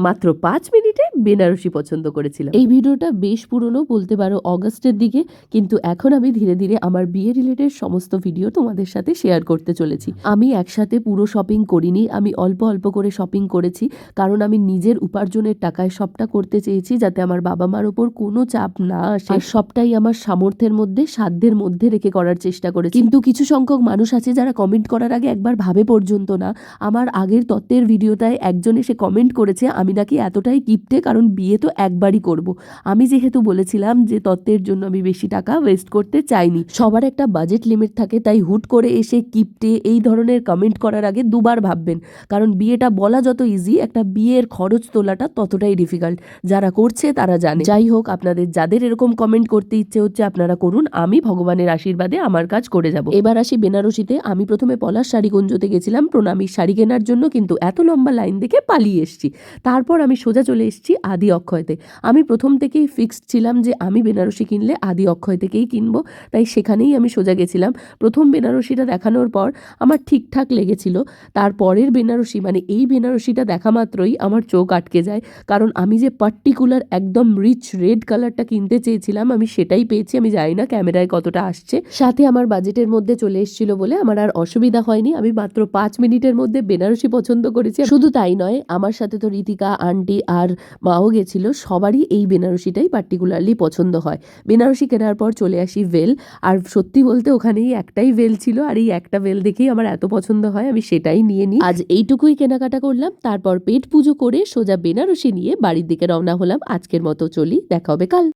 মাত্র 5 মিনিটে বেনারসি পছন্দ করেছিলাম। এই ভিডিওটা বেশ পুরনো, বলতে পারো অগাস্টের দিকে, কিন্তু এখন আমি ধীরে ধীরে আমার বিয়ে রিলেটেড সমস্ত ভিডিও তোমাদের সাথে শেয়ার করতে চলেছি। আমি একসাথে পুরো শপিং করিনি, আমি অল্প অল্প করে শপিং করেছি, কারণ আমি নিজের উপার্জনের টাকায় সবটা করতে চেয়েছি যাতে আমার বাবা মার উপর কোনো চাপ না আসে, আর সবটাই আমার সামর্থ্যের মধ্যে, সাধ্যের মধ্যে রেখে করার চেষ্টা করেছি। কিন্তু কিছু সংখ্যক মানুষ আছে যারা কমেন্ট করার আগে একবার ভাবে পর্যন্ত না। আমার আগের তত্ত্বের ভিডিওটায় একজন এসে কমেন্ট করেছে আমি নাকি এতটাই কিপটে, কারণ বিয়ে তো একবারই করব। আমি যেহেতু বলেছিলাম যে তত্ত্বের জন্য আমি বেশি টাকা ওয়েস্ট করতে চাইনি, সবার একটা বাজেট লিমিট থাকে, তাই হুট করে এসে কিপটে এই ধরনের কমেন্ট করার আগে দুবার ভাববেন, কারণ বিয়েটা বলা যত ইজি, একটা বিয়ের খরচ তোলাটা ততটাই ডিফিকাল্ট। যারা করছে তারা জানে। যাই হোক, আপনাদের যাদের এরকম কমেন্ট করতে ইচ্ছে হচ্ছে আপনারা করুন, আমি ভগবানের আশীর্বাদে আমার কাজ করে যাব। এবার আসি বেনারসিতে। আমি প্রথমে পলাশ শাড়িগঞ্জতে গেছিলাম প্রণামীর শাড়ি কেনার জন্য, কিন্তু এত লম্বা লাইন দেখে পালিয়ে এসেছি। তারপর আমি সোজা চলে এসেছি আদি অক্ষয়তে। আমি প্রথম থেকেই ফিক্সড ছিলাম যে আমি বেনারসি কিনলে আদি অক্ষয় থেকেই কিনবো, তাই সেখানেই আমি সোজা গেছিলাম। প্রথম বেনারসিটা দেখানোর পর আমার ঠিকঠাক লেগেছিল। তারপরের বেনারসি, মানে এই বেনারসিটা দেখা মাত্রই আমার চোখ আটকে যায়, কারণ আমি যে পার্টিকুলার একদম রিচ রেড কালারটা কিনতে চেয়েছিলাম আমি সেটাই পেয়েছি। আমি জানি না ক্যামেরায় কতটা আসছে, সাথে আমার বাজেটের মধ্যে চলে এসেছিল বলে আমার আর অসুবিধা হয়নি। আমি মাত্র 5 মিনিটের মধ্যে বেনারসি পছন্দ করেছি। শুধু তাই নয়, আমার সাথে তো রীতিকা আন্টি আর মাও গেছিল, সবারই এই বেনারসিটাই পার্টিকুলারলি পছন্দ হয়। বেনারসি কেনার পর চলে আসি ভেল, আর সত্যি বলতে ওখানেই একটাই ভেল ছিল, আর এই একটা ভেল দেখেই আমার এত পছন্দ হয় আমি সেটাই নিয়ে নিই। আজ এইটুকুই কেনাকাটা করলাম, তারপর পেট পুজো করে সোজা বেনারসি নিয়ে বাড়ির দিকে রওনা হলাম। আজকের মতো চলি, দেখা হবে কাল।